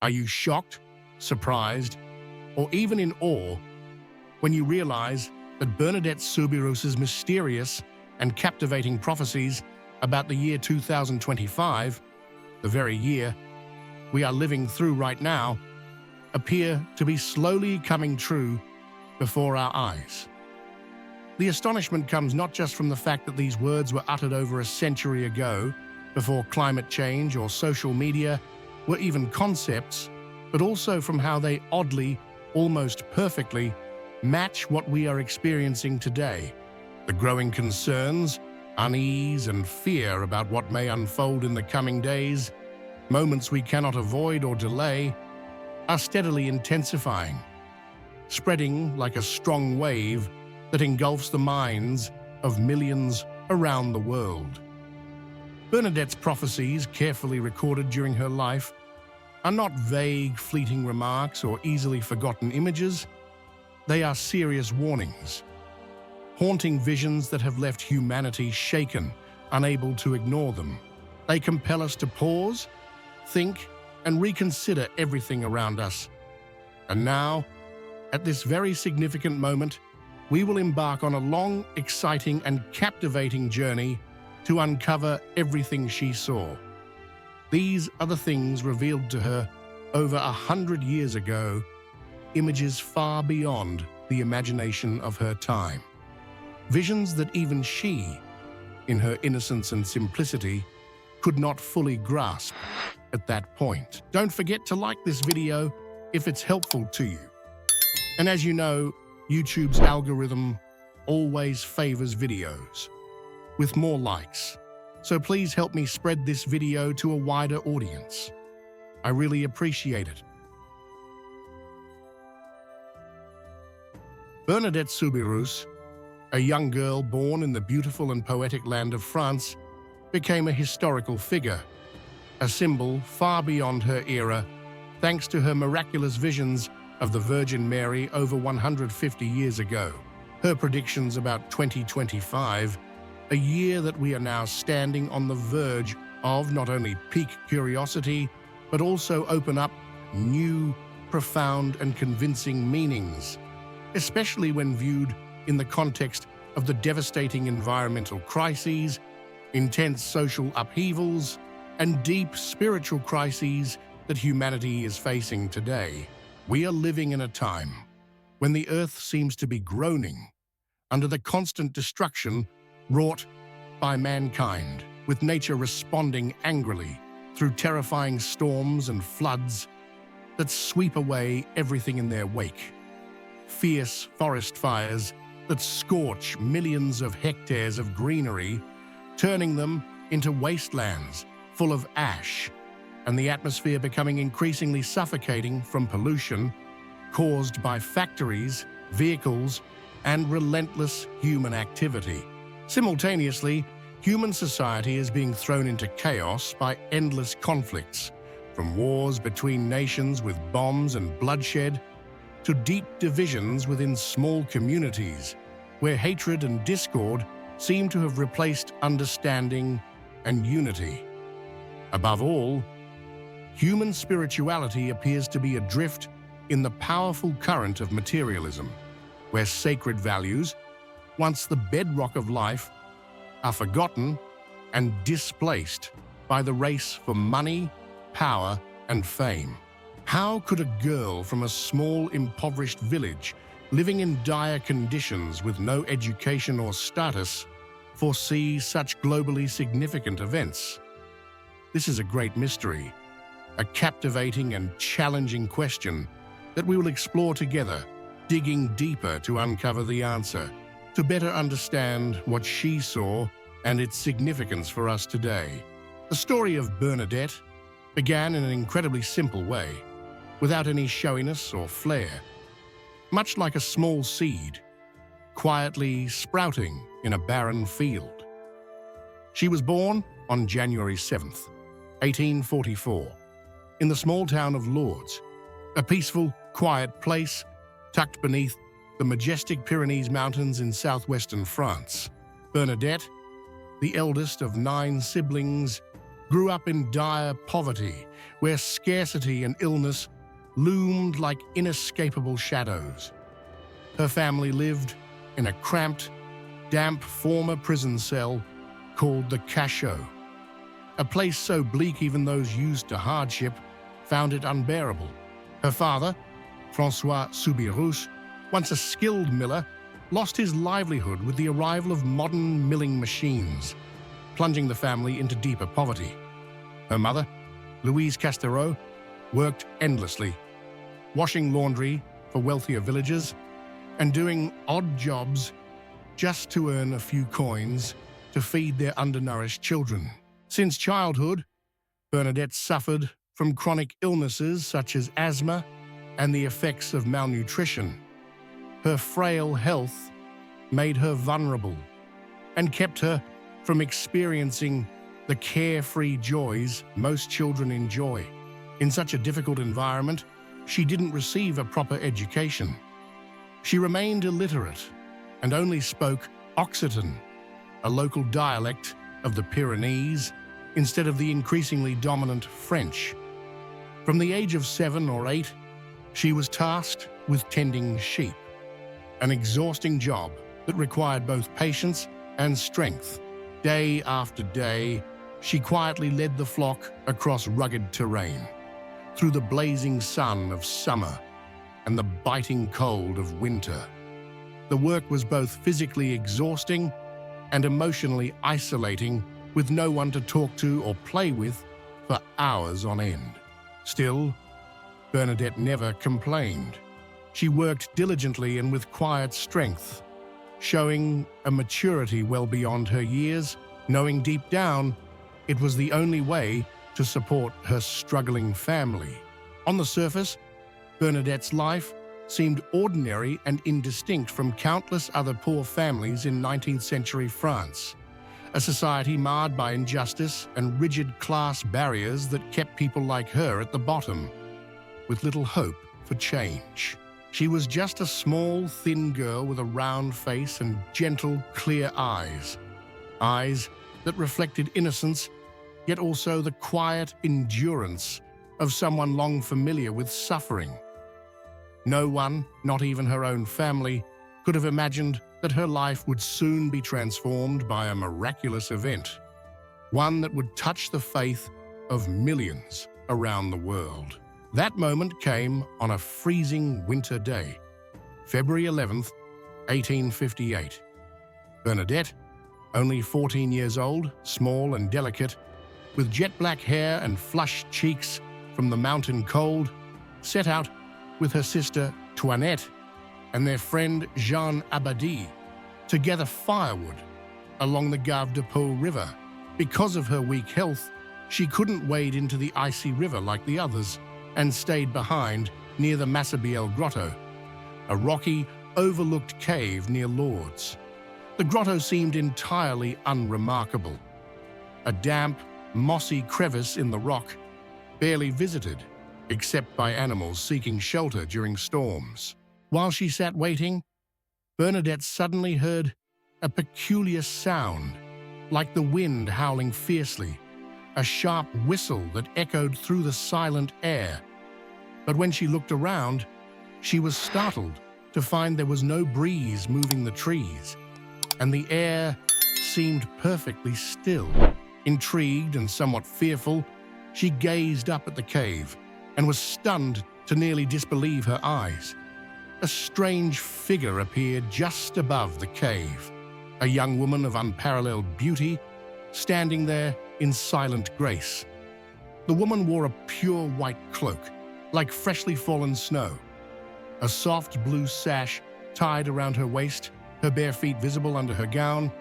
Are you shocked, surprised, or even in awe when you realize that Bernadette Soubirous' mysterious and captivating prophecies about the year 2025, the very year we are living through right now, appear to be slowly coming true before our eyes? The astonishment comes not just from the fact that these words were uttered over a century ago, before climate change or social media were even concepts, but also from how they oddly, almost perfectly, match what we are experiencing today. The growing concerns, unease, and fear about what may unfold in the coming days, moments we cannot avoid or delay, are steadily intensifying, spreading like a strong wave that engulfs the minds of millions around the world. Bernadette's prophecies, carefully recorded during her life, are not vague, fleeting remarks or easily forgotten images. They are serious warnings, haunting visions that have left humanity shaken, unable to ignore them. They compel us to pause, think, and reconsider everything around us. And now, at this very significant moment, we will embark on a long, exciting, and captivating journey to uncover everything she saw. These are the things revealed to her over 100 years ago, images far beyond the imagination of her time. Visions that even she, in her innocence and simplicity, could not fully grasp at that point. Don't forget to like this video if it's helpful to you. And as you know, YouTube's algorithm always favors videos with more likes. So please help me spread this video to a wider audience. I really appreciate it. Bernadette Soubirous, a young girl born in the beautiful and poetic land of France, became a historical figure, a symbol far beyond her era, thanks to her miraculous visions of the Virgin Mary over 150 years ago. Her predictions about 2025, a year that we are now standing on the verge of, not only pique curiosity, but also open up new, profound, and convincing meanings, especially when viewed in the context of the devastating environmental crises, intense social upheavals, and deep spiritual crises that humanity is facing today. We are living in a time when the earth seems to be groaning under the constant destruction wrought by mankind, with nature responding angrily through terrifying storms and floods that sweep away everything in their wake. Fierce forest fires that scorch millions of hectares of greenery, turning them into wastelands full of ash, and the atmosphere becoming increasingly suffocating from pollution caused by factories, vehicles, and relentless human activity. Simultaneously, human society is being thrown into chaos by endless conflicts, from wars between nations with bombs and bloodshed, to deep divisions within small communities, where hatred and discord seem to have replaced understanding and unity. Above all, human spirituality appears to be adrift in the powerful current of materialism, where sacred values, once the bedrock of life, are forgotten and displaced by the race for money, power, and fame. How could a girl from a small, impoverished village, living in dire conditions with no education or status, foresee such globally significant events? This is a great mystery, a captivating and challenging question that we will explore together, digging deeper to uncover the answer, to better understand what she saw and its significance for us today. The story of Bernadette began in an incredibly simple way, without any showiness or flair, much like a small seed, quietly sprouting in a barren field. She was born on January 7th, 1844, in the small town of Lourdes, a peaceful, quiet place tucked beneath the majestic Pyrenees Mountains in southwestern France. Bernadette, the eldest of 9 siblings, grew up in dire poverty, where scarcity and illness loomed like inescapable shadows. Her family lived in a cramped, damp former prison cell called the Cachot, a place so bleak even those used to hardship found it unbearable. Her father, François Soubirous, once a skilled miller, lost his livelihood with the arrival of modern milling machines, plunging the family into deeper poverty. Her mother, Louise Castereau, worked endlessly, washing laundry for wealthier villagers and doing odd jobs just to earn a few coins to feed their undernourished children. Since childhood, Bernadette suffered from chronic illnesses such as asthma and the effects of malnutrition. Her frail health made her vulnerable and kept her from experiencing the carefree joys most children enjoy. In such a difficult environment, she didn't receive a proper education. She remained illiterate and only spoke Occitan, a local dialect of the Pyrenees, instead of the increasingly dominant French. From the age of 7 or 8, she was tasked with tending sheep, an exhausting job that required both patience and strength. Day after day, she quietly led the flock across rugged terrain, through the blazing sun of summer and the biting cold of winter. The work was both physically exhausting and emotionally isolating, with no one to talk to or play with for hours on end. Still, Bernadette never complained. She worked diligently and with quiet strength, showing a maturity well beyond her years, knowing deep down it was the only way to support her struggling family. On the surface, Bernadette's life seemed ordinary and indistinct from countless other poor families in 19th century France, a society marred by injustice and rigid class barriers that kept people like her at the bottom, with little hope for change. She was just a small, thin girl with a round face and gentle, clear eyes. Eyes that reflected innocence, yet also the quiet endurance of someone long familiar with suffering. No one, not even her own family, could have imagined that her life would soon be transformed by a miraculous event, one that would touch the faith of millions around the world. That moment came on a freezing winter day, February 11th, 1858. Bernadette, only 14 years old, small and delicate, with jet black hair and flushed cheeks from the mountain cold, set out with her sister Toinette and their friend Jean Abadie to gather firewood along the Gave de Pau River. Because of her weak health, she couldn't wade into the icy river like the others and stayed behind near the Massabielle Grotto, a rocky, overlooked cave near Lourdes. The grotto seemed entirely unremarkable, a damp, mossy crevice in the rock, barely visited except by animals seeking shelter during storms. While she sat waiting, Bernadette suddenly heard a peculiar sound, like the wind howling fiercely, a sharp whistle that echoed through the silent air. But when she looked around, she was startled to find there was no breeze moving the trees, and the air seemed perfectly still. Intrigued and somewhat fearful, she gazed up at the cave and was stunned to nearly disbelieve her eyes. A strange figure appeared just above the cave, a young woman of unparalleled beauty, standing there in silent grace. The woman wore a pure white cloak, like freshly fallen snow, a soft blue sash tied around her waist, her bare feet visible under her gown,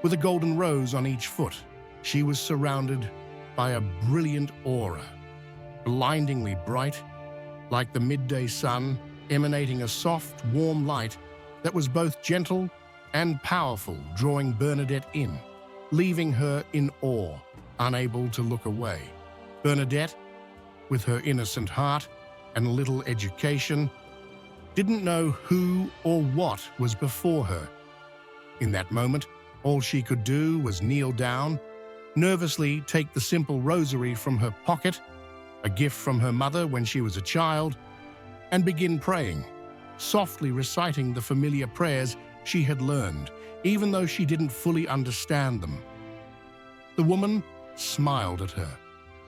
with a golden rose on each foot. She was surrounded by a brilliant aura, blindingly bright, like the midday sun, emanating a soft, warm light that was both gentle and powerful, drawing Bernadette in, leaving her in awe, unable to look away. Bernadette, with her innocent heart and little education, didn't know who or what was before her. In that moment, all she could do was kneel down nervously take the simple rosary from her pocket, a gift from her mother when she was a child, and begin praying, softly reciting the familiar prayers she had learned, even though she didn't fully understand them. The woman smiled at her,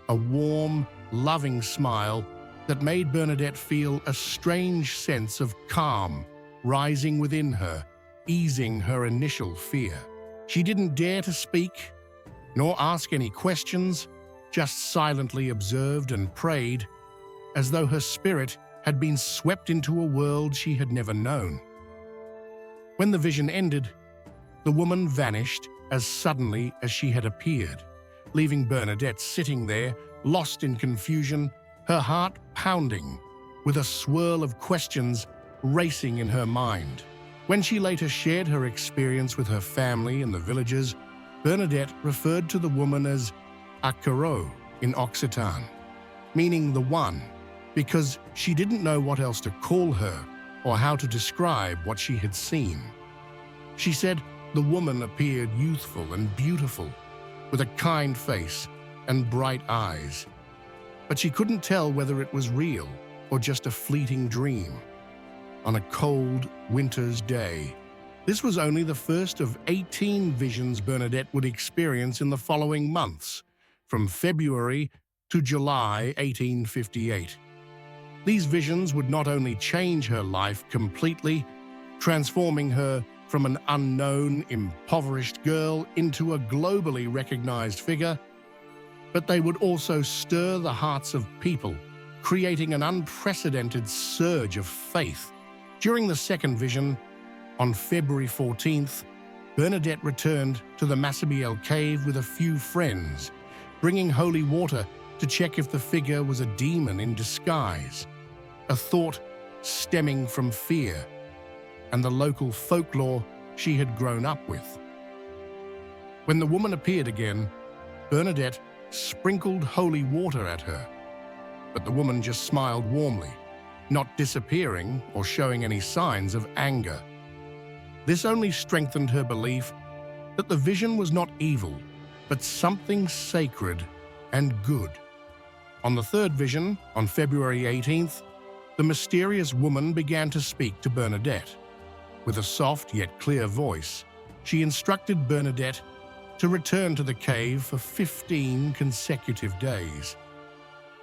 a warm, loving smile that made Bernadette feel a strange sense of calm rising within her, easing her initial fear. She didn't dare to speak, nor ask any questions, just silently observed and prayed, as though her spirit had been swept into a world she had never known. When the vision ended, the woman vanished as suddenly as she had appeared, leaving Bernadette sitting there, lost in confusion, her heart pounding, with a swirl of questions racing in her mind. When she later shared her experience with her family and the villagers, Bernadette referred to the woman as Akaro in Occitan, meaning the one, because she didn't know what else to call her or how to describe what she had seen. She said the woman appeared youthful and beautiful, with a kind face and bright eyes, but she couldn't tell whether it was real or just a fleeting dream. On a cold winter's day, this was only the first of 18 visions Bernadette would experience in the following months, from February to July 1858. These visions would not only change her life completely, transforming her from an unknown, impoverished girl into a globally recognized figure, but they would also stir the hearts of people, creating an unprecedented surge of faith. During the second vision, on February 14th, Bernadette returned to the Massabielle cave with a few friends, bringing holy water to check if the figure was a demon in disguise, a thought stemming from fear and the local folklore she had grown up with. When the woman appeared again, Bernadette sprinkled holy water at her, but the woman just smiled warmly, not disappearing or showing any signs of anger. This only strengthened her belief that the vision was not evil, but something sacred and good. On the third vision, on February 18th, the mysterious woman began to speak to Bernadette. With a soft yet clear voice, she instructed Bernadette to return to the cave for 15 consecutive days,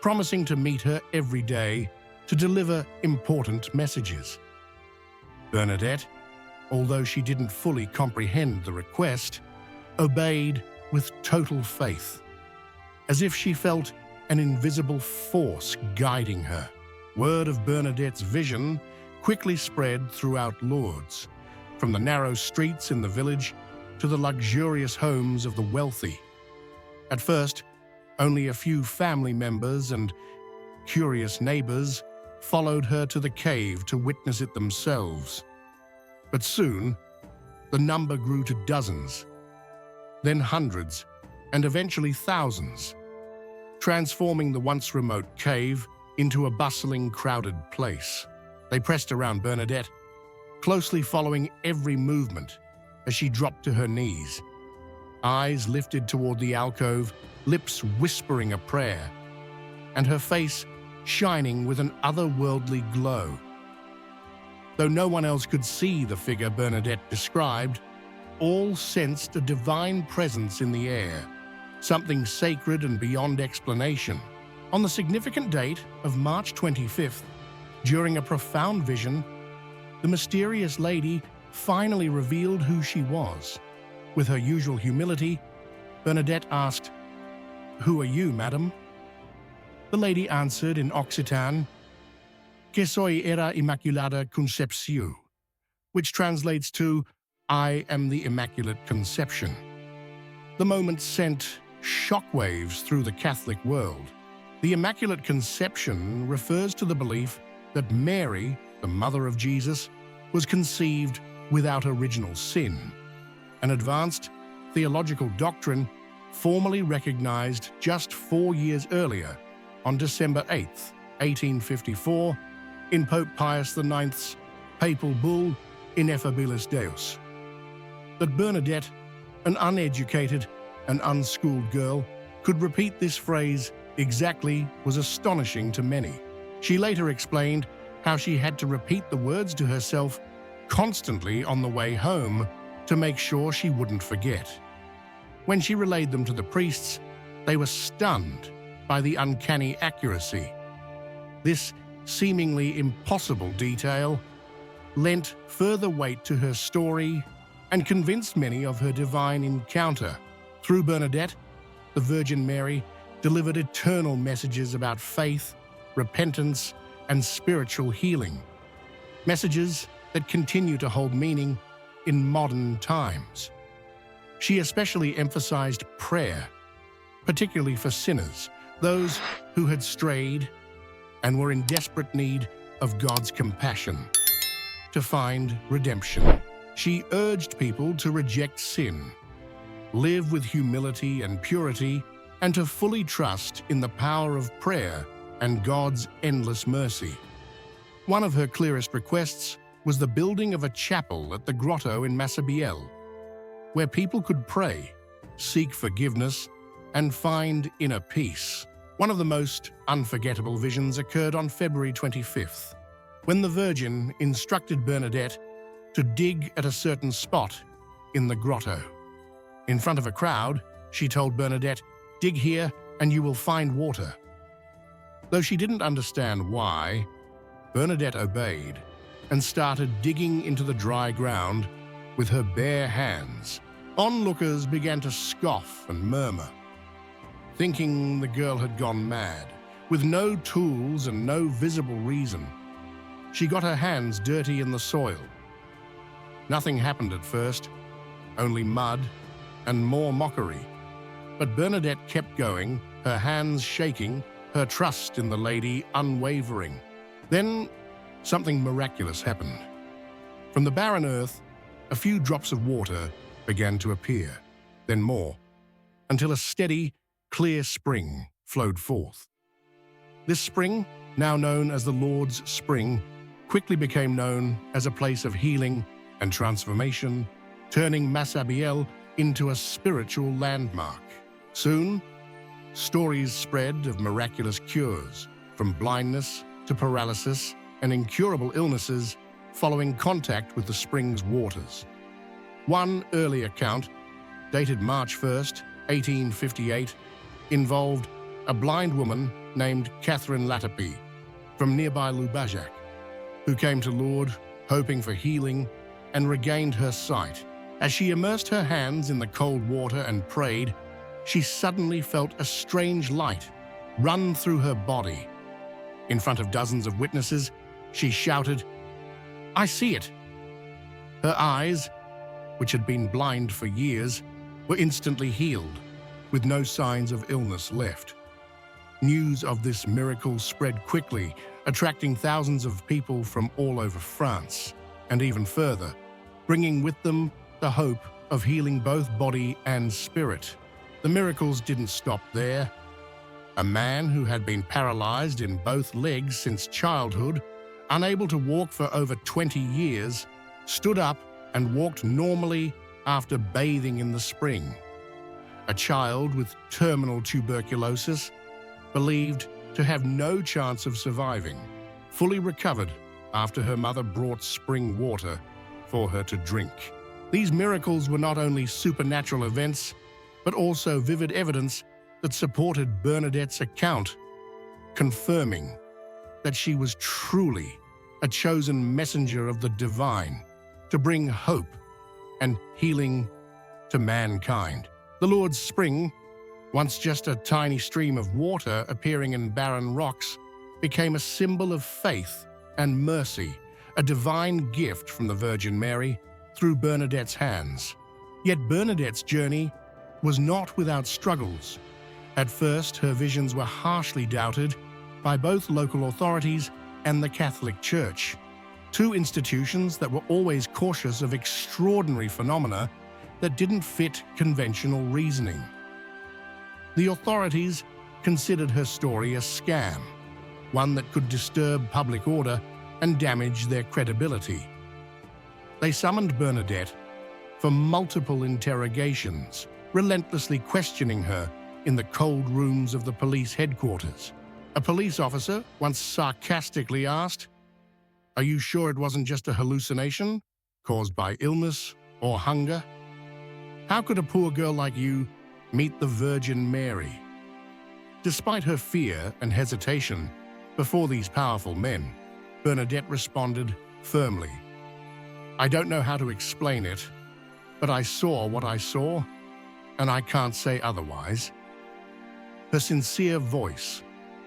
promising to meet her every day to deliver important messages. Bernadette, although she didn't fully comprehend the request, obeyed with total faith, as if she felt an invisible force guiding her. Word of Bernadette's vision quickly spread throughout Lourdes, from the narrow streets in the village to the luxurious homes of the wealthy. At first, only a few family members and curious neighbors followed her to the cave to witness it themselves. But soon, the number grew to dozens, then hundreds, and eventually thousands, transforming the once remote cave into a bustling, crowded place. They pressed around Bernadette, closely following every movement as she dropped to her knees, eyes lifted toward the alcove, lips whispering a prayer, and her face shining with an otherworldly glow. Though no one else could see the figure Bernadette described, all sensed a divine presence in the air, something sacred and beyond explanation. On the significant date of March 25th, during a profound vision, the mysterious lady finally revealed who she was. With her usual humility, Bernadette asked, "Who are you, madam?" The lady answered in Occitan, "Que soy era Immaculada Concepció," which translates to, "I am the Immaculate Conception." The moment sent shockwaves through the Catholic world. The Immaculate Conception refers to the belief that Mary, the mother of Jesus, was conceived without original sin, an advanced theological doctrine formally recognized just 4 years earlier, on December 8, 1854, in Pope Pius IX's papal bull Ineffabilis Deus. But Bernadette, an uneducated, an unschooled girl, could repeat this phrase exactly was astonishing to many. She later explained how she had to repeat the words to herself constantly on the way home to make sure she wouldn't forget. When she relayed them to the priests, they were stunned by the uncanny accuracy. This seemingly impossible detail lent further weight to her story and convinced many of her divine encounter. Through Bernadette, the Virgin Mary delivered eternal messages about faith, repentance, and spiritual healing. Messages that continue to hold meaning in modern times. She especially emphasized prayer, particularly for sinners, those who had strayed and were in desperate need of God's compassion. To find redemption, she urged people to reject sin, live with humility and purity, and to fully trust in the power of prayer and God's endless mercy. One of her clearest requests was the building of a chapel at the grotto in Massabielle, where people could pray, seek forgiveness, and find inner peace. One of the most unforgettable visions occurred on February 25th, when the Virgin instructed Bernadette to dig at a certain spot in the grotto. In front of a crowd, she told Bernadette, "Dig here and you will find water." Though she didn't understand why, Bernadette obeyed and started digging into the dry ground with her bare hands. Onlookers began to scoff and murmur, thinking the girl had gone mad. With no tools and no visible reason, she got her hands dirty in the soil. Nothing happened at first, only mud and more mockery. But Bernadette kept going, her hands shaking, her trust in the lady unwavering. Then something miraculous happened. From the barren earth, a few drops of water began to appear, then more, until a steady, clear spring flowed forth. This spring, now known as the Lourdes Spring, quickly became known as a place of healing and transformation, turning Massabielle into a spiritual landmark. Soon, stories spread of miraculous cures, from blindness to paralysis and incurable illnesses following contact with the spring's waters. One early account, dated March 1st, 1858, involved a blind woman named Catherine Latapie from nearby Lourdes, who came to Lourdes hoping for healing and regained her sight. As she immersed her hands in the cold water and prayed, she suddenly felt a strange light run through her body. In front of dozens of witnesses, she shouted, "I see it!" Her eyes, which had been blind for years, were instantly healed, with no signs of illness left. News of this miracle spread quickly, attracting thousands of people from all over France, and even further, bringing with them the hope of healing both body and spirit. The miracles didn't stop there. A man who had been paralyzed in both legs since childhood, unable to walk for over 20 years, stood up and walked normally after bathing in the spring. A child with terminal tuberculosis, believed to have no chance of surviving, fully recovered after her mother brought spring water for her to drink. These miracles were not only supernatural events, but also vivid evidence that supported Bernadette's account, confirming that she was truly a chosen messenger of the divine to bring hope and healing to mankind. The Lourdes Spring, once just a tiny stream of water appearing in barren rocks, became a symbol of faith and mercy, a divine gift from the Virgin Mary through Bernadette's hands. Yet Bernadette's journey was not without struggles. At first, her visions were harshly doubted by both local authorities and the Catholic Church, two institutions that were always cautious of extraordinary phenomena that didn't fit conventional reasoning. The authorities considered her story a scam, one that could disturb public order and damage their credibility. They summoned Bernadette for multiple interrogations, relentlessly questioning her in the cold rooms of the police headquarters. A police officer once sarcastically asked, "Are you sure it wasn't just a hallucination caused by illness or hunger? How could a poor girl like you meet the Virgin Mary?" Despite her fear and hesitation before these powerful men, Bernadette responded firmly, "I don't know how to explain it, but I saw what I saw, and I can't say otherwise." Her sincere voice,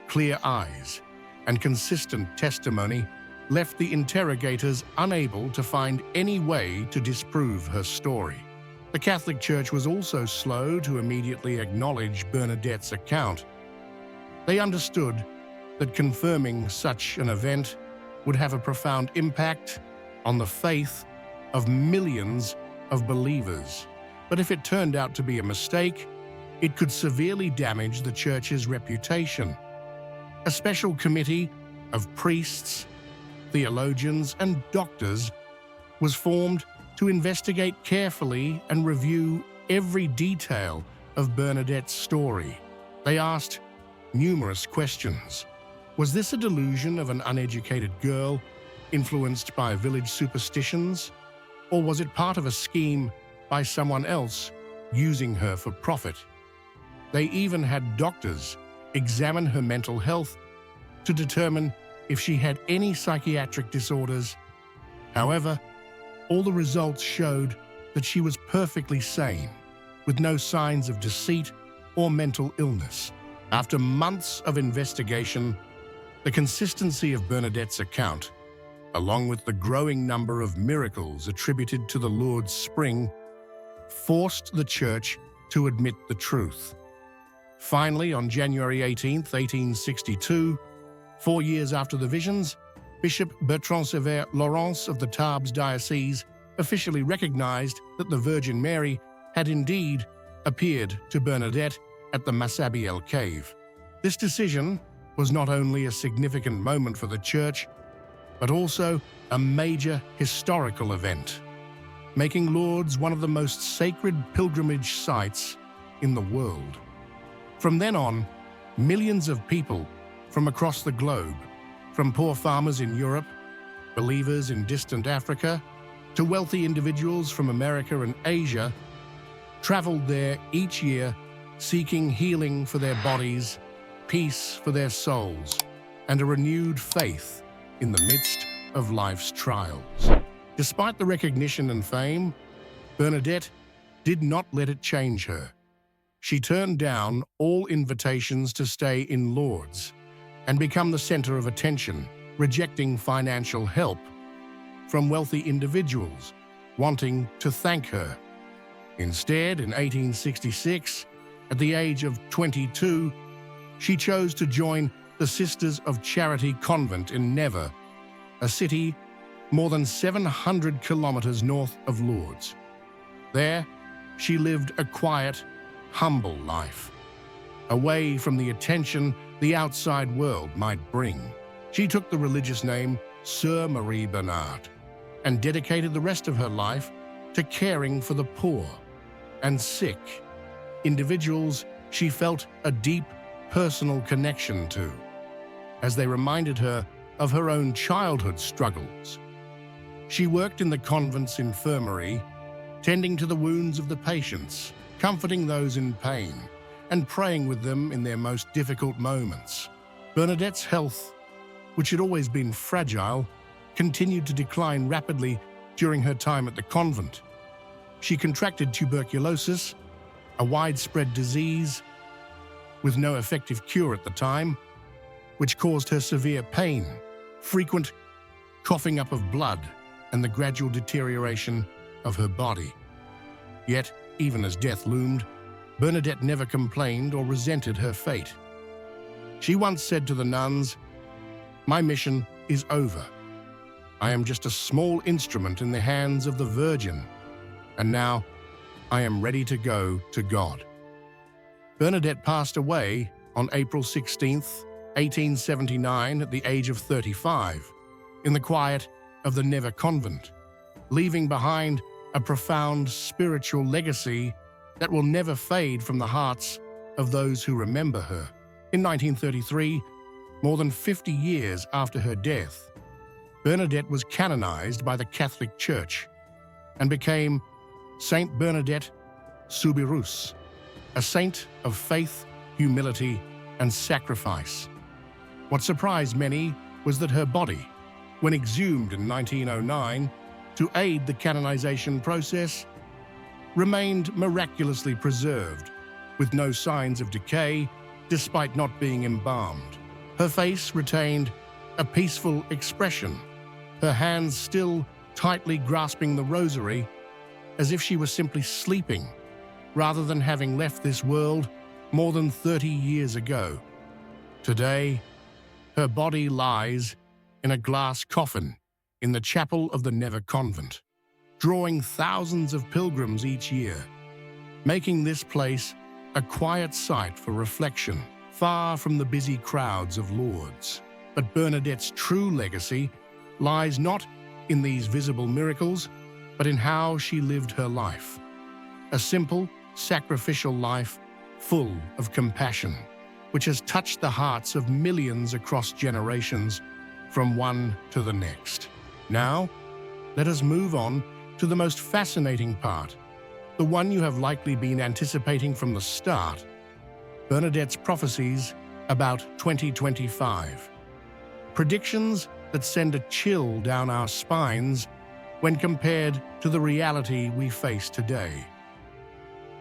clear eyes, and consistent testimony left the interrogators unable to find any way to disprove her story. The Catholic Church was also slow to immediately acknowledge Bernadette's account. They understood that confirming such an event would have a profound impact on the faith of millions of believers. But if it turned out to be a mistake, it could severely damage the Church's reputation. A special committee of priests, theologians, and doctors was formed to investigate carefully and review every detail of Bernadette's story. They asked numerous questions. Was this a delusion of an uneducated girl influenced by village superstitions? Or was it part of a scheme by someone else using her for profit? They even had doctors examine her mental health to determine if she had any psychiatric disorders. However, all the results showed that she was perfectly sane, with no signs of deceit or mental illness. After months of investigation, the consistency of Bernadette's account, along with the growing number of miracles attributed to the Lourdes spring, forced the Church to admit the truth. Finally, on January 18, 1862, 4 years after the visions, Bishop Bertrand Sévère Laurence of the Tarbes diocese officially recognized that the Virgin Mary had indeed appeared to Bernadette at the Massabielle cave. This decision was not only a significant moment for the Church, but also a major historical event, making Lourdes one of the most sacred pilgrimage sites in the world. From then on, millions of people from across the globe, from poor farmers in Europe, believers in distant Africa, to wealthy individuals from America and Asia, traveled there each year seeking healing for their bodies, peace for their souls, and a renewed faith in the midst of life's trials. Despite the recognition and fame, Bernadette did not let it change her. She turned down all invitations to stay in Lourdes and become the center of attention, rejecting financial help from wealthy individuals wanting to thank her. Instead, in 1866, at the age of 22, she chose to join the Sisters of Charity convent in Nevers, a city more than 700 kilometers north of Lourdes. There, she lived a quiet, humble life, away from the attention the outside world might bring. She took the religious name Sœur Marie Bernard and dedicated the rest of her life to caring for the poor and sick, individuals she felt a deep personal connection to, as they reminded her of her own childhood struggles. She worked in the convent's infirmary, tending to the wounds of the patients, comforting those in pain, and praying with them in their most difficult moments. Bernadette's health, which had always been fragile, continued to decline rapidly during her time at the convent. She contracted tuberculosis, a widespread disease with no effective cure at the time, which caused her severe pain, frequent coughing up of blood, and the gradual deterioration of her body. Yet, even as death loomed, Bernadette never complained or resented her fate. She once said to the nuns, "My mission is over. I am just a small instrument in the hands of the Virgin, and now I am ready to go to God." Bernadette passed away on April 16, 1879, at the age of 35, in the quiet of the Nevers convent, leaving behind a profound spiritual legacy that will never fade from the hearts of those who remember her. In 1933, more than 50 years after her death, Bernadette was canonized by the Catholic Church and became Saint Bernadette Soubirous, a saint of faith, humility, and sacrifice. What surprised many was that her body, when exhumed in 1909 to aid the canonization process, remained miraculously preserved, with no signs of decay despite not being embalmed. Her face retained a peaceful expression, her hands still tightly grasping the rosary, as if she was simply sleeping, rather than having left this world more than 30 years ago. Today, her body lies in a glass coffin in the chapel of the Neve Convent, drawing thousands of pilgrims each year, making this place a quiet site for reflection, far from the busy crowds of Lourdes. But Bernadette's true legacy lies not in these visible miracles, but in how she lived her life. A simple, sacrificial life full of compassion, which has touched the hearts of millions across generations, from one to the next. Now, let us move on to the most fascinating part, the one you have likely been anticipating from the start: Bernadette's prophecies about 2025. Predictions that send a chill down our spines when compared to the reality we face today.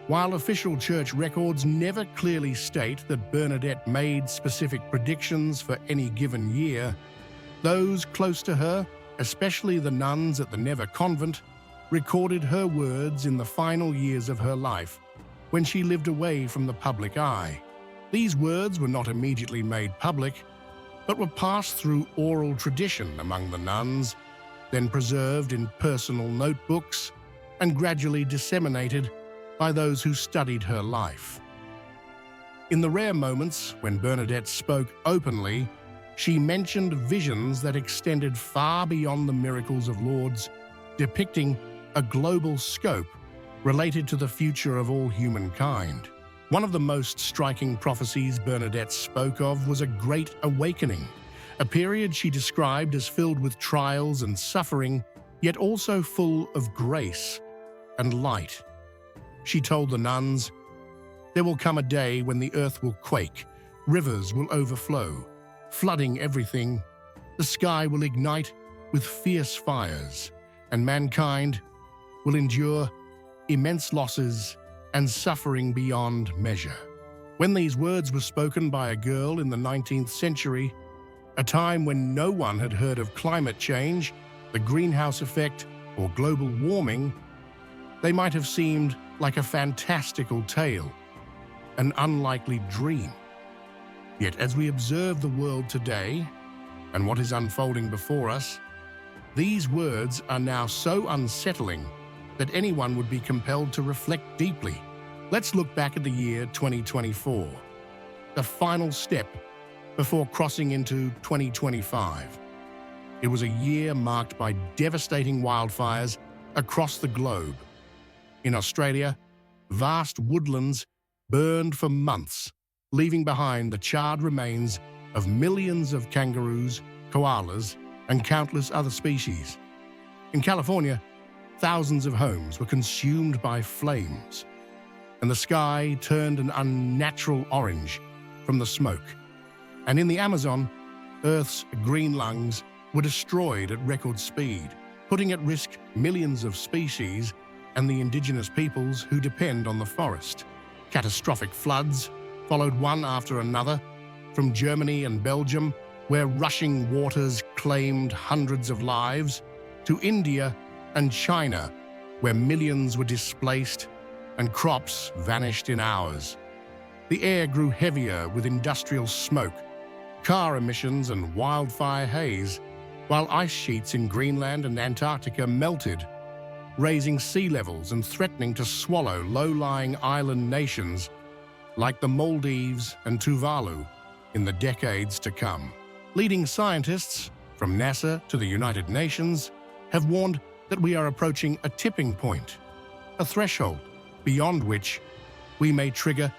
While official church records never clearly state that Bernadette made specific predictions for any given year, those close to her, especially the nuns at the Neve Convent, recorded her words in the final years of her life, when she lived away from the public eye. These words were not immediately made public, but were passed through oral tradition among the nuns, then preserved in personal notebooks, and gradually disseminated by those who studied her life. In the rare moments when Bernadette spoke openly, she mentioned visions that extended far beyond the miracles of Lourdes, depicting a global scope related to the future of all humankind. One of the most striking prophecies Bernadette spoke of was a great awakening, a period she described as filled with trials and suffering, yet also full of grace and light. She told the nuns, "There will come a day when the earth will quake, rivers will overflow, flooding everything. The sky will ignite with fierce fires, and mankind will endure immense losses and suffering beyond measure." When these words were spoken by a girl in the 19th century, a time when no one had heard of climate change, the greenhouse effect, or global warming, they might have seemed like a fantastical tale, an unlikely dream. Yet as we observe the world today and what is unfolding before us, these words are now so unsettling that anyone would be compelled to reflect deeply. Let's look back at the year 2024, the final step before crossing into 2025. It was a year marked by devastating wildfires across the globe. In Australia, vast woodlands burned for months, leaving behind the charred remains of millions of kangaroos, koalas, and countless other species. In California, thousands of homes were consumed by flames, and the sky turned an unnatural orange from the smoke. And in the Amazon, Earth's green lungs were destroyed at record speed, putting at risk millions of species and the indigenous peoples who depend on the forest. Catastrophic floods followed one after another, from Germany and Belgium, where rushing waters claimed hundreds of lives, to India and China, where millions were displaced and crops vanished in hours. The air grew heavier with industrial smoke, car emissions, and wildfire haze, while ice sheets in Greenland and Antarctica melted, raising sea levels and threatening to swallow low-lying island nations like the Maldives and Tuvalu in the decades to come. Leading scientists, from NASA to the United Nations, have warned that we are approaching a tipping point, a threshold beyond which we may trigger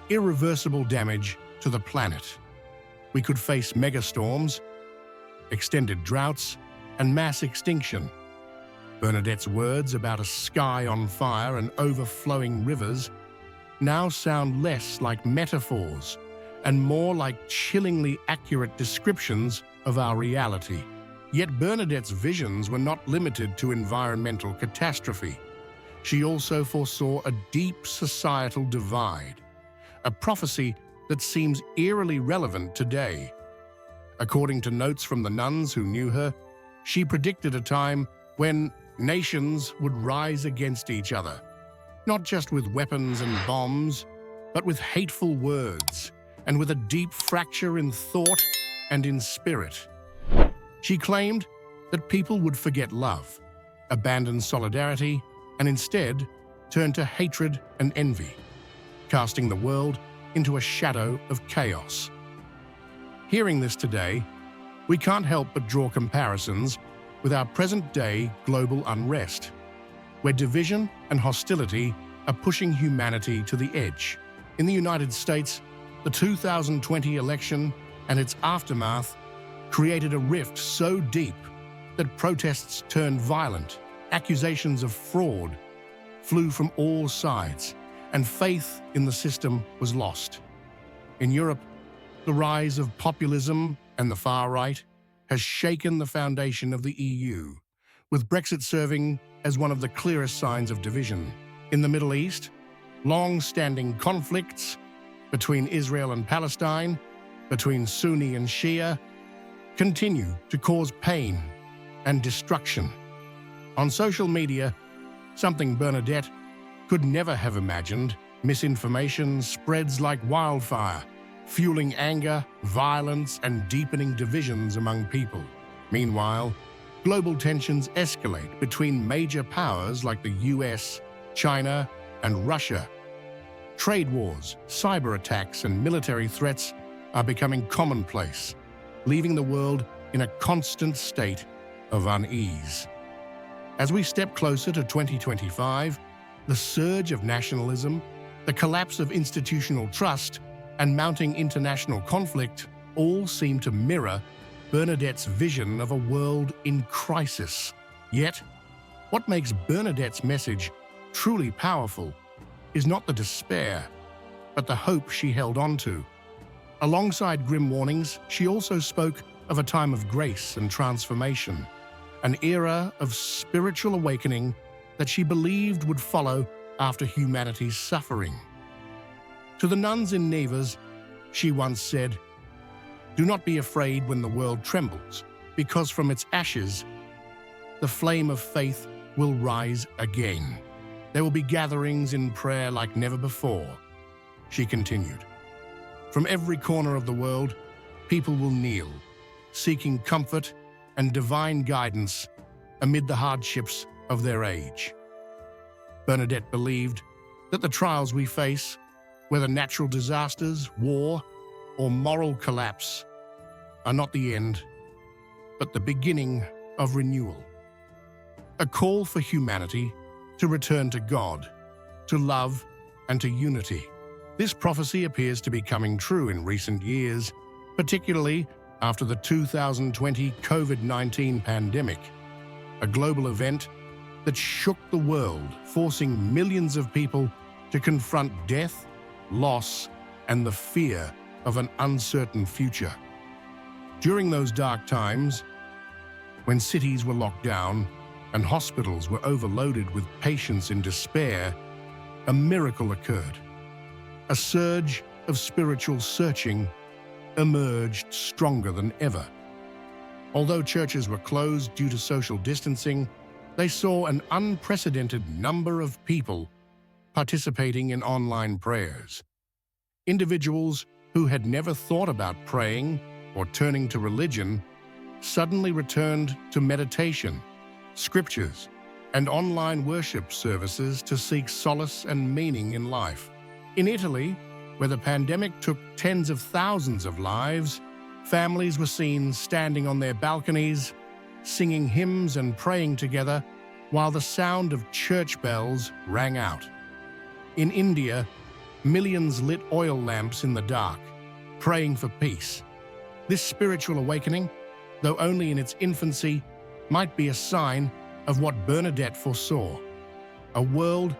irreversible damage to the planet. We could face megastorms, extended droughts, and mass extinction. Bernadette's words about a sky on fire and overflowing rivers now sound less like metaphors and more like chillingly accurate descriptions of our reality. Yet Bernadette's visions were not limited to environmental catastrophe. She also foresaw a deep societal divide, a prophecy that seems eerily relevant today. According to notes from the nuns who knew her, she predicted a time when nations would rise against each other, not just with weapons and bombs, but with hateful words and with a deep fracture in thought and in spirit. She claimed that people would forget love, abandon solidarity, and instead turn to hatred and envy, casting the world into a shadow of chaos. Hearing this today, we can't help but draw comparisons with our present-day global unrest, where division and hostility are pushing humanity to the edge. In the United States, the 2020 election and its aftermath created a rift so deep that protests turned violent, accusations of fraud flew from all sides, and faith in the system was lost. In Europe, the rise of populism and the far right has shaken the foundation of the EU, with Brexit serving as one of the clearest signs of division. In the Middle East, long-standing conflicts between Israel and Palestine, between Sunni and Shia, continue to cause pain and destruction. On social media, something Bernadette could never have imagined, misinformation spreads like wildfire, fueling anger, violence, and deepening divisions among people. Meanwhile, global tensions escalate between major powers like the US, China, and Russia. Trade wars, cyber attacks, and military threats are becoming commonplace, leaving the world in a constant state of unease. As we step closer to 2025, the surge of nationalism, the collapse of institutional trust, and mounting international conflict all seem to mirror Bernadette's vision of a world in crisis. Yet, what makes Bernadette's message truly powerful is not the despair, but the hope she held on to. Alongside grim warnings, she also spoke of a time of grace and transformation, an era of spiritual awakening that she believed would follow after humanity's suffering. To the nuns in Nevis, she once said, "Do not be afraid when the world trembles, because from its ashes, the flame of faith will rise again. There will be gatherings in prayer like never before." She continued, "From every corner of the world, people will kneel, seeking comfort and divine guidance amid the hardships of their age." Bernadette believed that the trials we face, whether natural disasters, war, or moral collapse, are not the end, but the beginning of renewal. A call for humanity to return to God, to love, and to unity. This prophecy appears to be coming true in recent years, particularly after the 2020 COVID-19 pandemic, a global event that shook the world, forcing millions of people to confront death, loss, and the fear of an uncertain future. During those dark times, when cities were locked down and hospitals were overloaded with patients in despair, a miracle occurred. A surge of spiritual searching emerged stronger than ever. Although churches were closed due to social distancing, they saw an unprecedented number of people participating in online prayers. Individuals who had never thought about praying or turning to religion suddenly returned to meditation, scriptures, and online worship services to seek solace and meaning in life. In Italy, where the pandemic took tens of thousands of lives, families were seen standing on their balconies, singing hymns and praying together while the sound of church bells rang out. In India, millions lit oil lamps in the dark, praying for peace. This spiritual awakening, though only in its infancy, might be a sign of what Bernadette foresaw: a world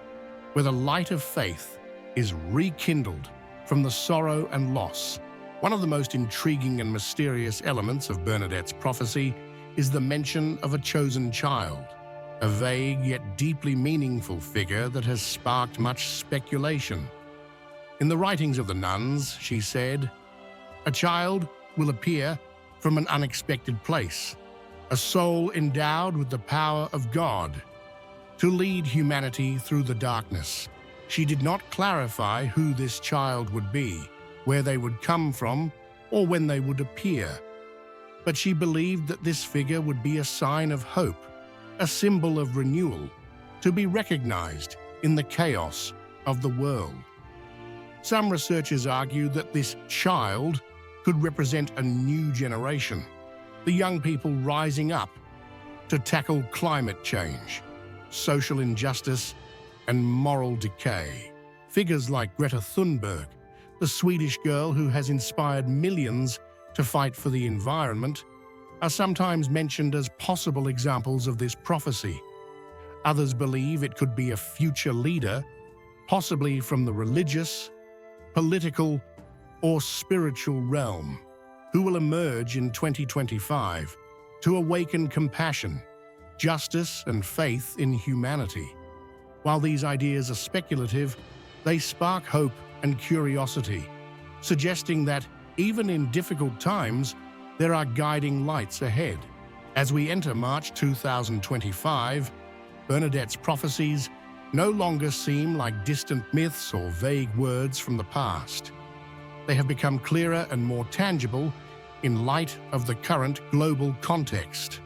where the light of faith is rekindled from the sorrow and loss. One of the most intriguing and mysterious elements of Bernadette's prophecy is the mention of a chosen child, a vague yet deeply meaningful figure that has sparked much speculation. In the writings of the nuns, she said, "A child will appear from an unexpected place, a soul endowed with the power of God, to lead humanity through the darkness." She did not clarify who this child would be, where they would come from, or when they would appear. But she believed that this figure would be a sign of hope, a symbol of renewal, to be recognized in the chaos of the world. Some researchers argue that this child could represent a new generation, the young people rising up to tackle climate change, social injustice, and moral decay. Figures like Greta Thunberg, the Swedish girl who has inspired millions to fight for the environment, are sometimes mentioned as possible examples of this prophecy. Others believe it could be a future leader, possibly from the religious, political, or spiritual realm, who will emerge in 2025 to awaken compassion, justice, and faith in humanity. While these ideas are speculative, they spark hope and curiosity, suggesting that even in difficult times, there are guiding lights ahead. As we enter March 2025, Bernadette's prophecies no longer seem like distant myths or vague words from the past. They have become clearer and more tangible in light of the current global context.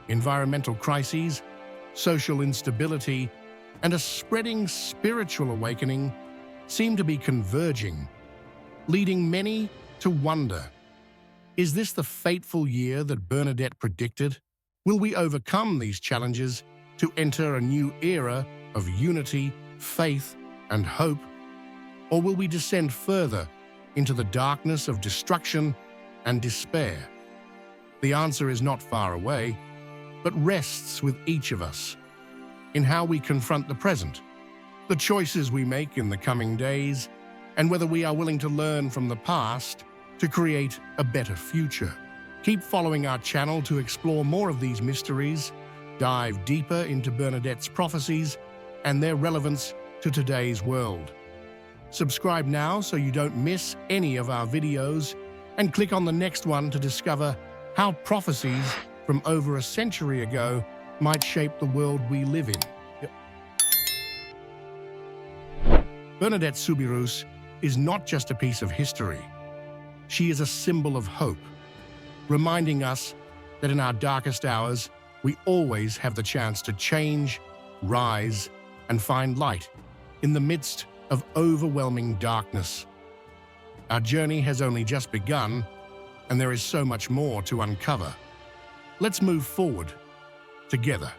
Environmental crises, social instability, and a spreading spiritual awakening seem to be converging, leading many to wonder, is this the fateful year that Bernadette predicted? Will we overcome these challenges to enter a new era of unity, faith, and hope? Or will we descend further into the darkness of destruction and despair? The answer is not far away, but rests with each of us in how we confront the present, the choices we make in the coming days, and whether we are willing to learn from the past to create a better future. Keep following our channel to explore more of these mysteries, dive deeper into Bernadette's prophecies and their relevance to today's world. Subscribe now so you don't miss any of our videos, and click on the next one to discover how prophecies from over a century ago might shape the world we live in. Bernadette Soubirous is not just a piece of history. She is a symbol of hope, reminding us that in our darkest hours, we always have the chance to change, rise, and find light in the midst of overwhelming darkness. Our journey has only just begun, and there is so much more to uncover. Let's move forward together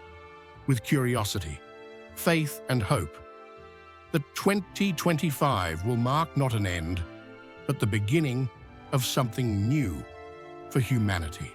with curiosity, faith, and hope. The 2025 will mark not an end, but the beginning of something new for humanity.